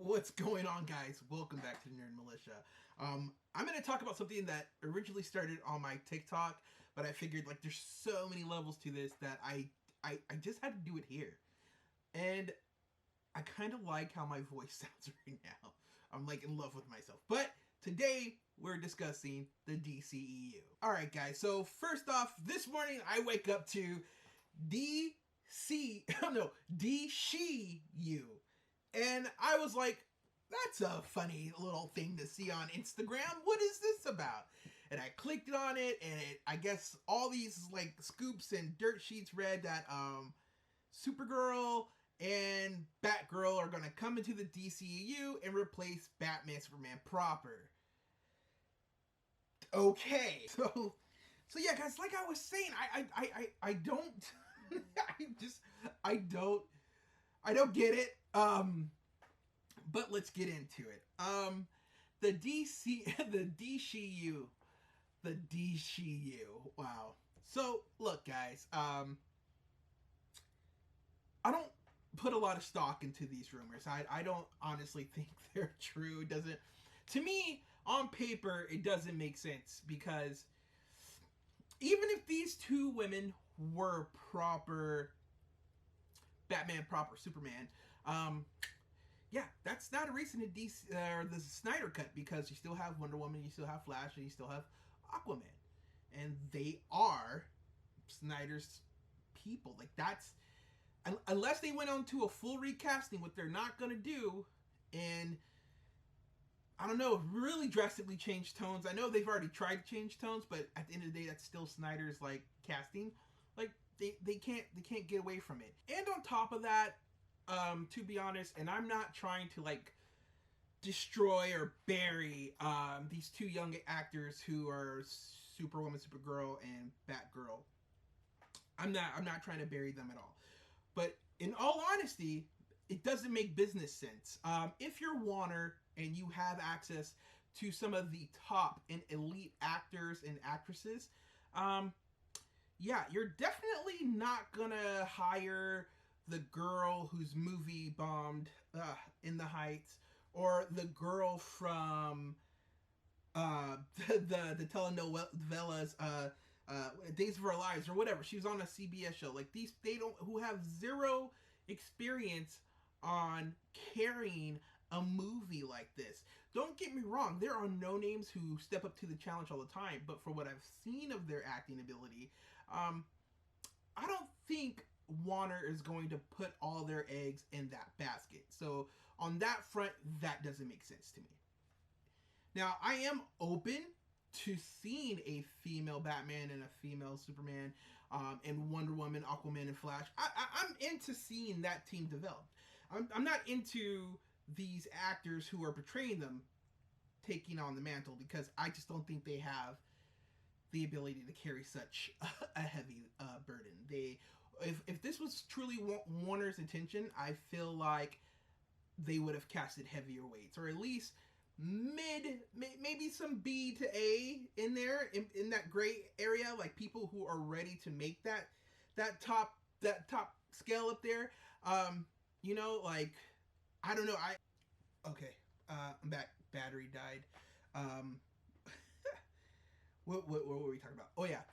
What's going on, guys? Welcome back to the Nerd Militia. I'm going to talk about something that originally started on my TikTok, but I figured like there's so many levels to this that I just had to do it here. And I kind of like how my voice sounds right now. I'm like in love with myself. But today we're discussing the DCEU. Alright guys, so first off, this morning I wake up to D-She-U. And I was like, that's a funny little thing to see on Instagram. What is this about? And I clicked on it, and I guess all these like scoops and dirt sheets read that Supergirl and Batgirl are gonna come into the DCEU and replace Batman Superman proper. Okay, so yeah, guys, like I was saying, I don't I don't get it. But let's get into it. The D-She-U. The D-She-U. Wow. So, look, guys, I don't put a lot of stock into these rumors. I don't honestly think they're true. It doesn't, to me, on paper, it doesn't make sense, because even if these two women were proper Batman, proper Superman, yeah, that's not a reason to the Snyder Cut, because you still have Wonder Woman, you still have Flash, and you still have Aquaman, and they are Snyder's people. Like, that's, unless they went on to a full recasting, what they're not gonna do, and I don't know, really drastically change tones. I know they've already tried to change tones, but at the end of the day, that's still Snyder's like casting. Like, they can't get away from it. And on top of that, to be honest, and I'm not trying to like destroy or bury these two young actors who are Superwoman, Supergirl, and Batgirl. I'm not trying to bury them at all. But in all honesty, it doesn't make business sense. If you're Warner and you have access to some of the top and elite actors and actresses, yeah, you're definitely not gonna hire the girl whose movie bombed, In the Heights, or the girl from the telenovelas, Days of Our Lives, or whatever. She was on a CBS show. Like, these, who have zero experience on carrying a movie like this. Don't get me wrong, there are no names who step up to the challenge all the time, but for what I've seen of their acting ability, I don't think Warner is going to put all their eggs in that basket. So on that front, that doesn't make sense to me. Now, I am open to seeing a female Batman and a female Superman, and Wonder Woman, Aquaman, and Flash. I'm into seeing that team developed. I'm not into these actors who are portraying them taking on the mantle, because I just don't think they have the ability to carry such a heavy burden. If this was truly Warner's intention, I feel like they would have casted heavier weights, or at least maybe some B to A in there, in that gray area, like people who are ready to make that top scale up there. You know, like, I don't know. Okay, I'm back. Battery died. What were we talking about? Oh yeah,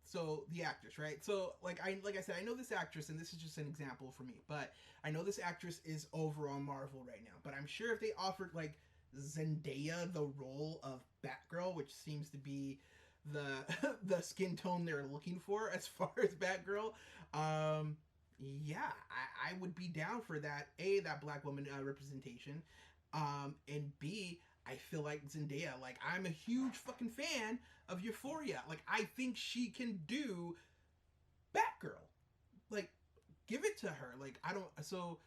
so the actress, right? So like I said, I know this actress, and this is just an example for me, but I know this actress is over on Marvel right now. But I'm sure if they offered like Zendaya the role of Batgirl, which seems to be the the skin tone they're looking for as far as Batgirl, yeah, I would be down for that. A, that black woman representation, and B, I feel like Zendaya, like, I'm a huge fucking fan of Euphoria. Like, I think she can do Batgirl. Like, give it to her. Like, I don't, so,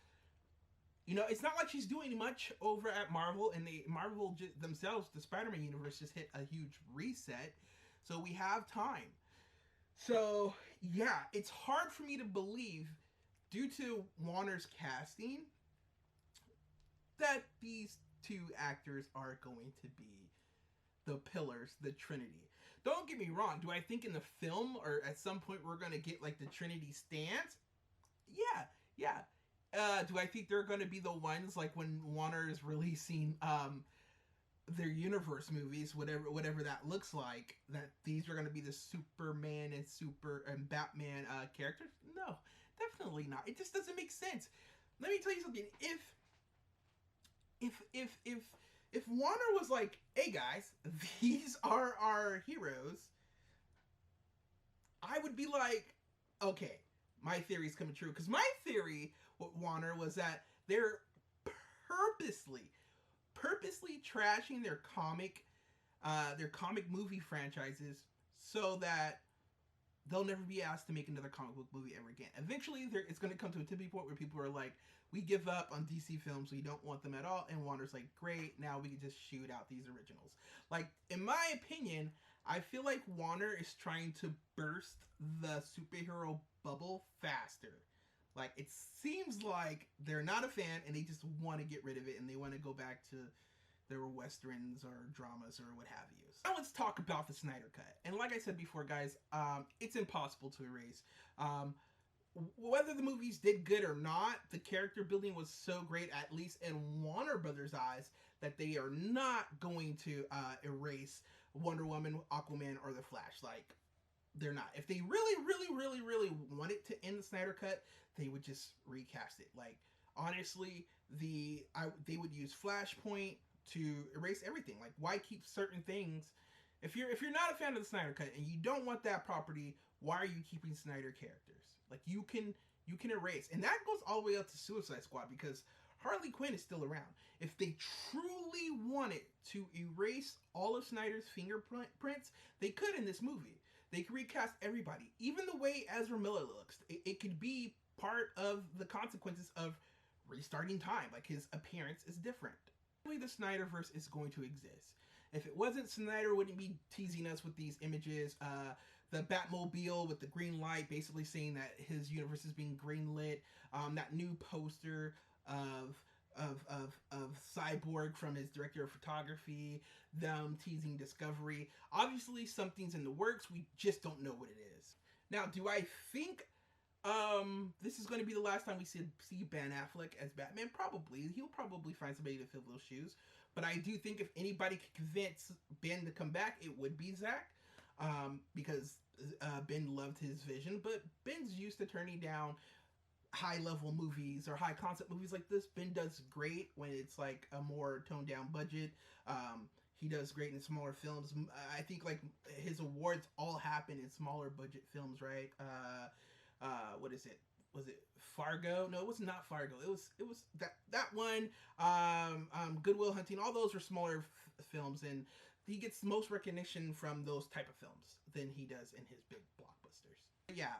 you know, it's not like she's doing much over at Marvel, and Marvel themselves, the Spider-Man universe, just hit a huge reset, so we have time. So, yeah, it's hard for me to believe, due to Warner's casting, that these two actors are going to be the pillars, the Trinity. Don't get me wrong, do I think in the film or at some point we're going to get like the Trinity stance? Yeah. Do I think they're going to be the ones like when Warner is releasing their universe movies, whatever that looks like, that these are going to be the Superman and Batman characters? No, definitely not. It just doesn't make sense. Let me tell you something. If Warner was like, "Hey guys, these are our heroes," I would be like, "Okay, my theory's coming true." Because my theory with Warner was that they're purposely trashing their comic movie franchises so that they'll never be asked to make another comic book movie ever again. Eventually, it's going to come to a tipping point where people are like, we give up on DC films, we don't want them at all, and Warner's like, great, now we can just shoot out these originals. Like, in my opinion, I feel like Warner is trying to burst the superhero bubble faster. Like, it seems like they're not a fan and they just want to get rid of it and they want to go back to their westerns or dramas or what have you. Now let's talk about the Snyder Cut. And like I said before, guys, it's impossible to erase. Whether the movies did good or not, the character building was so great, at least in Warner Brothers' eyes, that they are not going to erase Wonder Woman, Aquaman, or The Flash. Like, they're not. If they really wanted to end the Snyder Cut, they would just recast it. Like, honestly, they would use Flashpoint to erase everything. Like, why keep certain things? If you're not a fan of the Snyder Cut and you don't want that property, why are you keeping Snyder characters? Like, you can erase, and that goes all the way up to Suicide Squad, because Harley Quinn is still around. If they truly wanted to erase all of Snyder's fingerprints, they could in this movie. They could recast everybody, even the way Ezra Miller looks. It could be part of the consequences of restarting time. Like, his appearance is different. The Snyderverse is going to exist. If it wasn't, Snyder wouldn't be teasing us with these images. The Batmobile with the green light, basically saying that his universe is being greenlit. That new poster of Cyborg from his director of photography. Them teasing Discovery. Obviously, something's in the works. We just don't know what it is. Now, do I think this is going to be the last time we see Ben Affleck as Batman? Probably. He'll probably find somebody to fill those shoes. But I do think if anybody could convince Ben to come back, it would be Zack. Because Ben loved his vision. But Ben's used to turning down high-level movies or high-concept movies like this. Ben does great when it's like a more toned-down budget. He does great in smaller films. I think like his awards all happen in smaller budget films, right? What is it? Was it Fargo? No, it was not Fargo. It was that one. Good Will Hunting. All those are smaller films, and he gets most recognition from those type of films than he does in his big blockbusters. Yeah.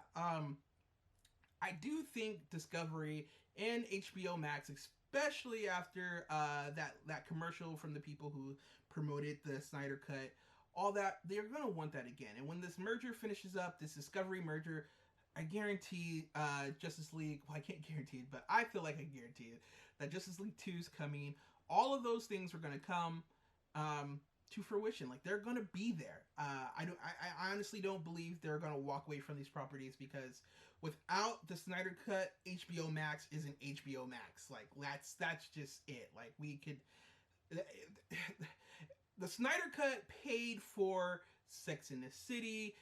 I do think Discovery and HBO Max, especially after that commercial from the people who promoted the Snyder Cut, all that, they're gonna want that again. And when this merger finishes up, this Discovery merger, I guarantee Justice League, well, I can't guarantee it, but I feel like I guarantee it, that Justice League 2 is coming. All of those things are going to come to fruition. Like, they're going to be there. I honestly don't believe they're going to walk away from these properties, because without the Snyder Cut, HBO Max isn't HBO Max. Like, that's just it. Like, we could... The Snyder Cut paid for Sex and the City,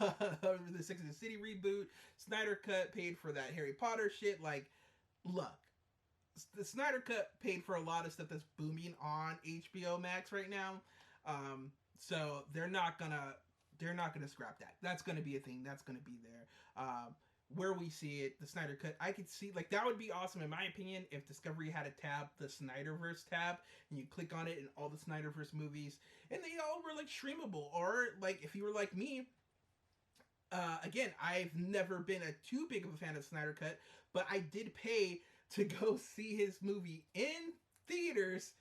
the Sex and the City reboot. Snyder Cut paid for that Harry Potter shit. Like, look, the Snyder Cut paid for a lot of stuff that's booming on HBO Max right now. So they're not gonna scrap that. That's gonna be a thing. That's gonna be there. Where we see it, the Snyder Cut, I could see, like, that would be awesome in my opinion if Discovery had a tab, the Snyderverse tab, and you click on it and all the Snyderverse movies, and they all were like streamable. Or like, if you were like me, again, I've never been too big of a fan of Snyder Cut, but I did pay to go see his movie in theaters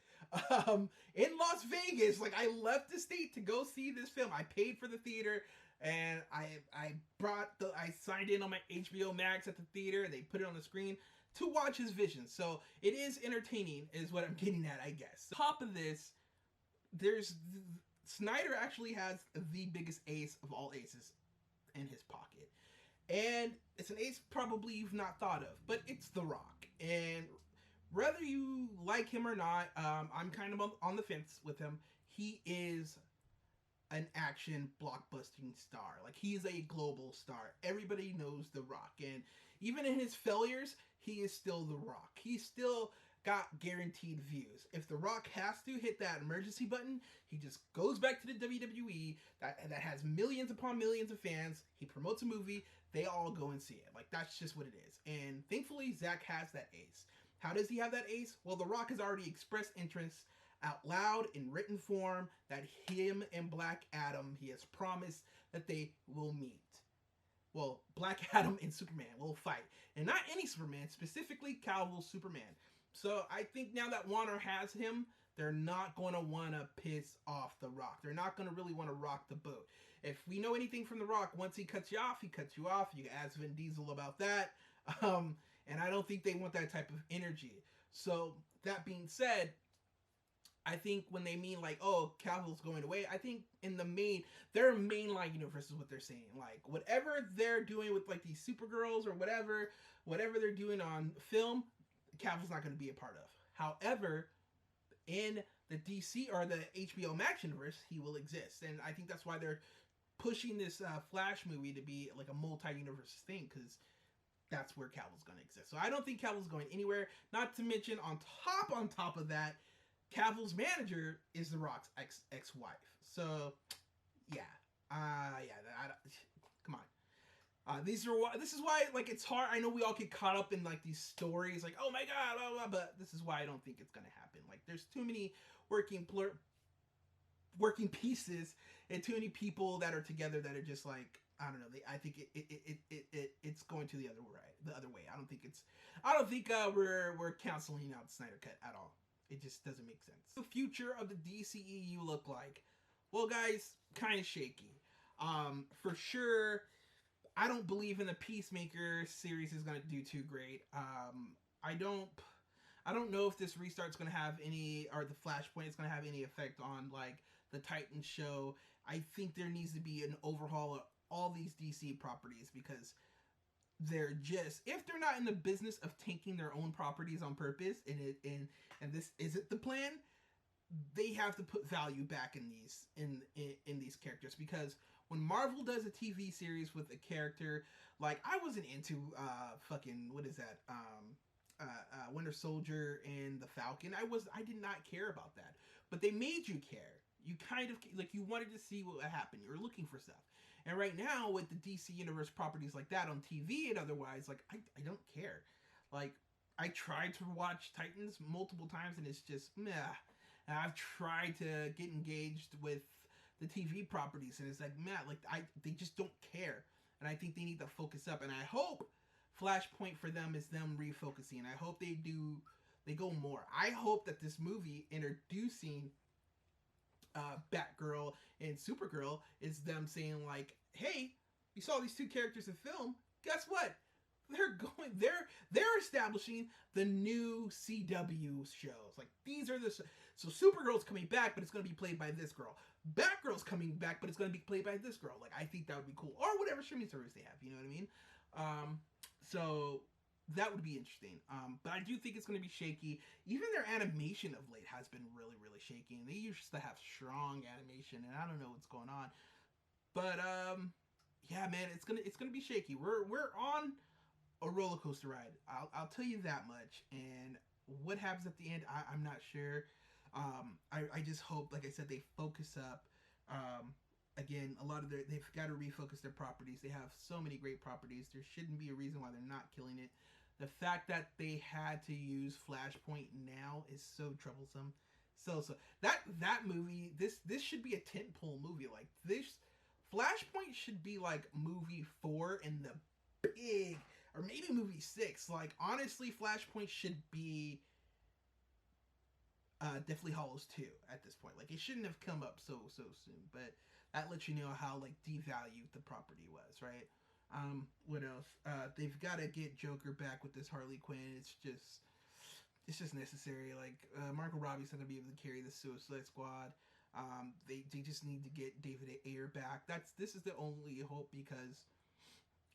in Las Vegas. Like, I left the state to go see this film. I paid for the theater, and I signed in on my HBO Max at the theater. They put it on the screen to watch his vision. So it is entertaining, is what I'm getting at, I guess. On top of this, Snyder actually has the biggest ace of all aces in his pocket. And it's an ace probably you've not thought of, but it's The Rock. And whether you like him or not, I'm kind of on the fence with him. He is an action blockbusting star. Like, he's a global star. Everybody knows The Rock. And even in his failures, he is still The Rock. He's still got guaranteed views. If The Rock has to hit that emergency button, he just goes back to the WWE that has millions upon millions of fans. He promotes a movie, they all go and see it. Like, that's just what it is. And thankfully, Zach has that ace. How does he have that ace? Well, The Rock has already expressed interest out loud in written form that him and Black Adam, he has promised that they will meet. Well, Black Adam and Superman will fight. And not any Superman, specifically Cavill's Superman. So I think now that Warner has him, they're not going to want to piss off The Rock. They're not going to really want to rock the boat. If we know anything from The Rock, once he cuts you off, he cuts you off. You can ask Vin Diesel about that. And I don't think they want that type of energy. So that being said, I think when they mean like, oh, Cavill's going away, I think in their mainline universe is what they're saying. Like, whatever they're doing with like these Supergirls or whatever they're doing on film, Cavill's not going to be a part of. However, in the DC or the HBO Max universe, he will exist. And I think that's why they're pushing this Flash movie to be like a multi-universe thing, because that's where Cavill's going to exist. So I don't think Cavill's going anywhere. Not to mention, on top of that, Cavill's manager is The Rock's ex-wife. So, yeah. Come on. This is why, like, it's hard. I know we all get caught up in, like, these stories, like, oh my god, blah, blah, but this is why I don't think it's gonna happen. Like, there's too many working pieces and too many people that are together that are just like, I don't know. I think it's going to the other way. I don't think we're canceling out Snyder Cut at all. It just doesn't make sense. The future of the DCEU look like? Well, guys, kind of shaky. For sure, I don't believe in the Peacemaker series is going to do too great. I don't know if this restart's going to have any, or the Flashpoint is going to have any effect on like the Titans show. I think there needs to be an overhaul of all these DC properties, because they're just, if they're not in the business of tanking their own properties on purpose, and this isn't the plan, they have to put value back in these characters. Because when Marvel does a TV series with a character, like, I wasn't into fucking, what is that, Winter Soldier and the Falcon. I did not care about that, but they made you care. You kind of, like, you wanted to see what happened. You were looking for stuff. And right now, with the DC Universe properties like that on TV and otherwise, like, I don't care. Like, I tried to watch Titans multiple times, and it's just meh. And I've tried to get engaged with the TV properties, and it's like, meh. Like, they just don't care. And I think they need to focus up. And I hope Flashpoint for them is them refocusing. I hope they go more. I hope that this movie introducing Batgirl and Supergirl is them saying like, hey, you saw these two characters in film, guess what, they're establishing the new CW shows. Like, these are so Supergirl's coming back, but it's going to be played by this girl. Batgirl's coming back, but it's going to be played by this girl. Like, I think that would be cool. Or whatever streaming service they have, you know what I mean? So that would be interesting. But I do think it's going to be shaky. Even their animation of late has been really, really shaky. And they used to have strong animation, and I don't know what's going on. But yeah, man, it's gonna be shaky. We're on a roller coaster ride. I'll tell you that much. And what happens at the end, I'm not sure. I just hope, like I said, they focus up. Again, they've got to refocus their properties. They have so many great properties. There shouldn't be a reason why they're not killing it. The fact that they had to use Flashpoint now is so troublesome. So that movie, this should be a tentpole movie. Like, this Flashpoint should be like movie 4 in the big, or maybe movie 6. Like, honestly, Flashpoint should be Deathly Hallows 2 at this point. Like, it shouldn't have come up so soon, but that lets you know how, like, devalued the property was, right? What else? They've got to get Joker back with this Harley Quinn. It's just necessary. Like, Margot Robbie's not gonna be able to carry the Suicide Squad. They just need to get David Ayer back. This is the only hope, because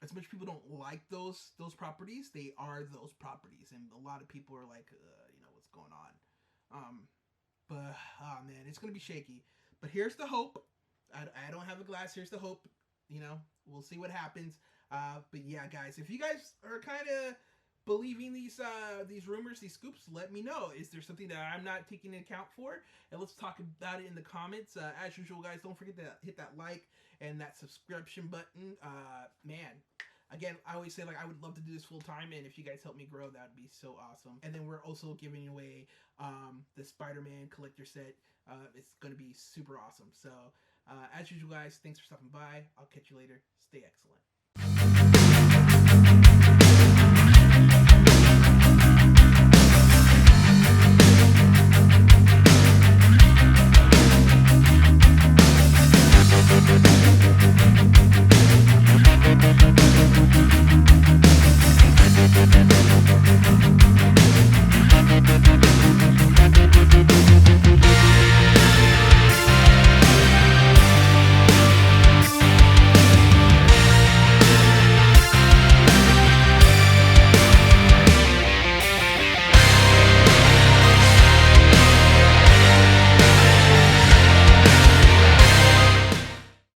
as much people don't like those properties, they are those properties, and a lot of people are like, what's going on? But man, it's gonna be shaky. But here's the hope. I don't have a glass. Here's the hope. We'll see what happens. But yeah, guys, if you guys are kind of believing these rumors, these scoops, let me know. Is there something that I'm not taking into account for? And let's talk about it in the comments. As usual, guys, don't forget to hit that like and that subscription button. Man, again, I always say, like, I would love to do this full time, and if you guys help me grow, that would be so awesome. And then we're also giving away the Spider-Man collector set. It's going to be super awesome. So, as usual, guys, thanks for stopping by. I'll catch you later. Stay excellent.